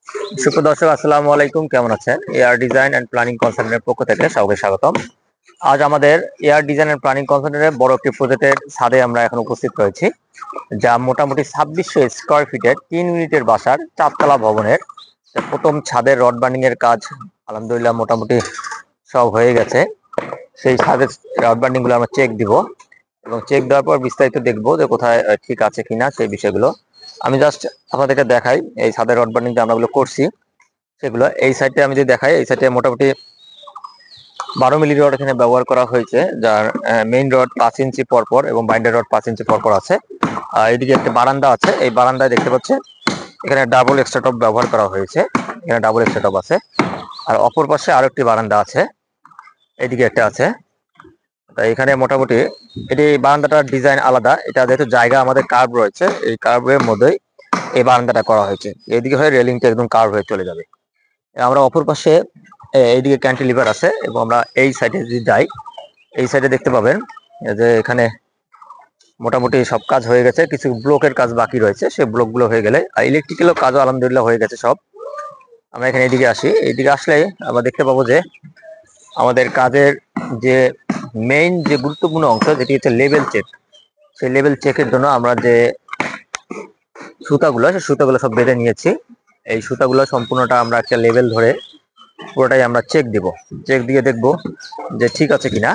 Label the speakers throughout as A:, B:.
A: সুপ্রিয় দর্শক, আসসালামু আলাইকুম। কেমন আছেন? এয়ার ডিজাইন এন্ড প্ল্যানিং কনসালটেন্টের পক্ষ থেকে সবাইকে স্বাগতম। আজ আমাদের এয়ার ডিজাইন এন্ড প্ল্যানিং কনসালটেন্টের বড় একটি প্রজেক্টের ছাদে আমরা এখন উপস্থিত রয়েছি, যা মোটামুটি 2600 স্কয়ার ফিটের 3 ইউনিটের বাসার 4 তলা ভবনের প্রথম ছাদের রড বান্ডিং এর কাজ আলহামদুলিল্লাহ মোটামুটি সব হয়ে গেছে। সেই ছাদের রড বান্ডিং গুলো আমরা চেক দিব এবং চেক দেওয়ার পর বিস্তারিত দেখবো যে কোথায় ঠিক আছে কিনা সেই বিষয়গুলো। আমি জাস্ট আপনাদেরকে দেখাই এই ছাদের রড বান্ডিং যে আমরা করছি সেগুলো। এই সাইডে আমি যদি দেখাই, এই সাইডে মোটামুটি 12 মিলি রড এখানে ব্যবহার করা হয়েছে, যার মেইন রড 5 ইঞ্চি পরপর এবং বাইন্ডার রড 5 ইঞ্চি পরপর আছে। এইদিকে একটা বারান্দা আছে, এই বারান্দায় দেখতে পাচ্ছেন এখানে ডাবল এক্সট্রা টপ ব্যবহার করা হয়েছে, এখানে ডাবল এক্সট্রা টপ আছে। আর অপর পাশে আরো একটি বারান্দা আছে, এইদিকে একটা আছে। এখানে মোটামুটি এটি বারান্দাটার ডিজাইন আলাদা, এটা যেহেতু জায়গা আমাদের কার্ভ রয়েছে, এই কার্ভের মধ্যেই এই বারান্দাটা করা হয়েছে। এইদিকে হয়ে রেলিংটা একদম কার্ভ হয়ে চলে যাবে। আমরা অপর পাশে এইদিকে ক্যান্টিলিভার আছে এবং আমরা এই সাইডে যদি যাই, এই সাইডে দেখতে পাবেন যে এখানে মোটামুটি সব কাজ হয়ে গেছে, কিছু ব্লকের কাজ বাকি রয়েছে, সেই ব্লকগুলো হয়ে গেলে আর ইলেকট্রিক্যালও কাজও আলহামদুলিল্লাহ হয়ে গেছে সব। আমরা এখানে এদিকে আসি, এইদিকে আসলে আমরা দেখতে পাবো যে আমাদের কাজের যে মেইন যে গুরুত্বপূর্ণ অংশ যেটি হচ্ছে লেভেল চেক, সেই লেভেল চেকের জন্য আমরা যে সুতাগুলো, সেই সুতাগুলো সব বেঁধে নিয়েছি। এই সুতাগুলো সম্পূর্ণটা আমরা একটা লেভেল ধরে পুরোটাই আমরা চেক দিব, চেক দিয়ে দেখব যে ঠিক আছে কিনা।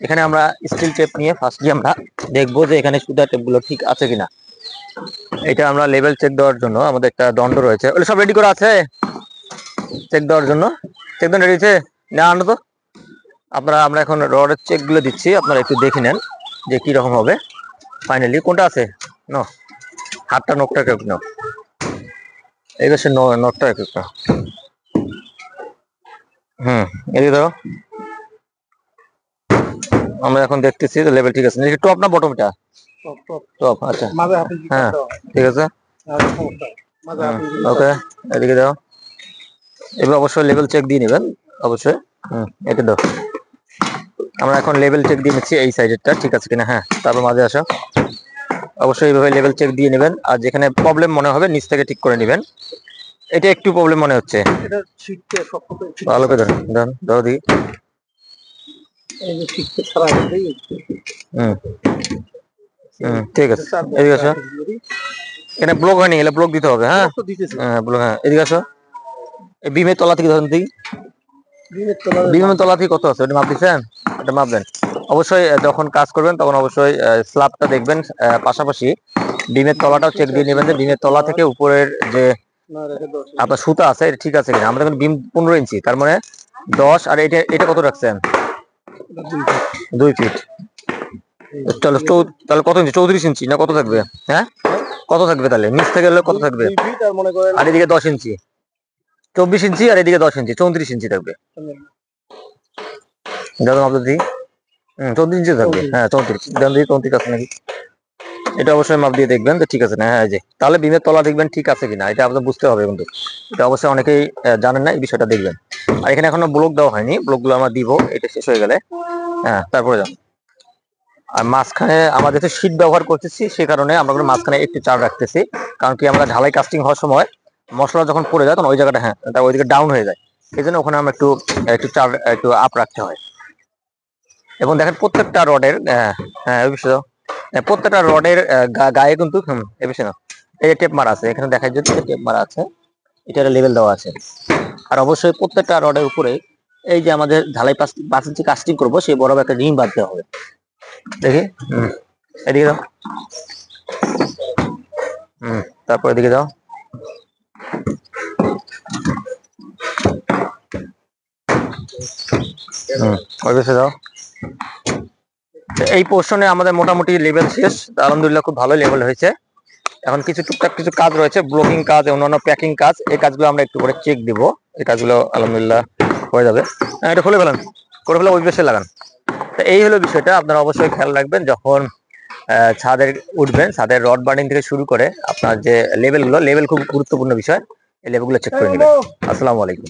A: এখানে আমরা স্টিল টেপ নিয়ে ফার্স্টলি আমরা দেখব যে এখানে সুতা টেপগুলো ঠিক আছে কিনা। এটা আমরা লেভেল চেক দেওয়ার জন্য আমাদের একটা দণ্ড রয়েছে, ওগুলো সব রেডি করা আছে চেক দেওয়ার জন্য। চেক দেন রেডি আছে না? আনো তো। আমরা এখন রডের চেক গুলো দিচ্ছি, আপনারা একটু দেখে নেন যে কি রকম হবে ফাইনালি। কোনটা আছে ন হাতটা, নখটা কেউ নাও, এই বেশি নখটা একটু। এদিকে ধরো। আমরা এখন দেখতেছি লেভেল ঠিক আছে, টপ না বটমটা? টপ। আচ্ছা হ্যাঁ ঠিক আছে, ওকে। এদিকে দাও, এবার অবশ্যই লেভেল চেক দিয়ে নেবেন অবশ্যই। এটা দাও। আমরা এখন লেভেল চেক দিয়ে নিচ্ছি এই সাইডেরটা ঠিক আছে কিনা। হ্যাঁ, তারপর মাঝে আসো। অবশ্যই এইভাবে লেভেল চেক দিয়ে নেবেন, আর যেখানে প্রবলেম মনে হবে নিচ থেকে ঠিক করে নেবেন। এটা একটু প্রবলেম মনে হচ্ছে, ভালো করে ধরুন, ধরো দিই। ঠিক আছে, এদিকে আসো। এখানে ব্লক হয়নি, এলে ব্লক দিতে হবে। হ্যাঁ ব্লক, হ্যাঁ এদিকে আসো। এই বিমের তলা থেকে ধরুন দিই, বিমের তলা থেকে কত আছে ওটা মাপ দিচ্ছেন, এটা মাপ দেন। অবশ্যই যখন কাজ করবেন তখন অবশ্যই স্ল্যাবটা দেখবেন, পাশাপাশি ডিমের তলাটাও চেক দিয়ে নেবেন যে ডিমের তলা থেকে উপরের যে আপনার সুতা আছে এটা ঠিক আছে কিনা। আমাদের বিম 15 ইঞ্চি, তার মানে 10, আর এটা এটা কত রাখছেন? 2 ফিট। তাহলে কত ইঞ্চি? 34 ইঞ্চি না কত থাকবে? হ্যাঁ কত থাকবে তাহলে নিচ থেকে কত থাকবে? আর এদিকে 10 ইঞ্চি, 24 ইঞ্চি, আর এদিকে 10 ইঞ্চি, 34 ইঞ্চি থাকবে। দাদা আপনার দিই 34 ইঞ্চি থাকবে। হ্যাঁ 34 আছে নাকি? এটা অবশ্যই মাপ দিয়ে দেখবেন তো ঠিক আছে না। হ্যাঁ, যে তাহলে বিমের তলা দেখবেন ঠিক আছে কিনা, এটা আপনাদের বুঝতে হবে কিন্তু এটা অবশ্যই অনেকেই জানেন না, এই বিষয়টা দেখবেন। আর এখানে এখনো ব্লক দেওয়া হয়নি, ব্লকগুলো আমরা দিব এটা শেষ হয়ে গেলে। হ্যাঁ তারপরে যান। আর মাঝখানে আমরা যেহেতু শীট ব্যবহার করতেছি সে কারণে আমরা মাঝখানে একটু চার রাখতেছি, কারণ কি আমরা ঢালাই কাস্টিং হওয়ার সময় মশলা যখন পড়ে যায় তখন ওই জায়গাটা হ্যাঁ ওইদিকে ডাউন হয়ে যায়, এই জন্য ওখানে আমরা একটু একটু চার একটু আপ রাখতে হয়। এবং দেখেন প্রত্যেকটা রডের হ্যাঁ প্রত্যেকটা রডের গায়ে কিন্তু এ বিষয় না, এই যে টেপ মারা আছে, এখানে দেখা যাচ্ছে টেপ মারা আছে, এটা লেভেল দেওয়া আছে। আর অবশ্যই প্রত্যেকটা রডের উপরে এই যে আমাদের ঢালাই 5 ইঞ্চি কাস্টিং করবো সেই বড় একটা রিং বাঁধতে হবে। দেখি এদিকে দাও, তারপর এদিকে দাও। ওই পাশে দাও। এই পোর্শনে আমাদের মোটামুটি লেভেল শেষ, আলহামদুলিল্লাহ খুব ভালো লেভেল হয়েছে। এখন কিছু টুকটাক কিছু কাজ রয়েছে, ব্লকিং কাজ, অন্যান্য প্যাকিং কাজ, এই কাজগুলো আমরা একটু করে চেক দিব। এই কাজগুলো আলহামদুলিল্লাহ হয়ে যাবে। এটা খুলে ফেলান, করে ফেলে ওই পাশে লাগান। তো এই হলো বিষয়টা, আপনারা অবশ্যই খেয়াল রাখবেন যখন ছাদের উঠবেন, ছাদের রড বার্নিং থেকে শুরু করে আপনার যে লেভেল খুব গুরুত্বপূর্ণ বিষয়, এই লেভেলগুলো চেক করে নেবেন। আসসালামু আলাইকুম।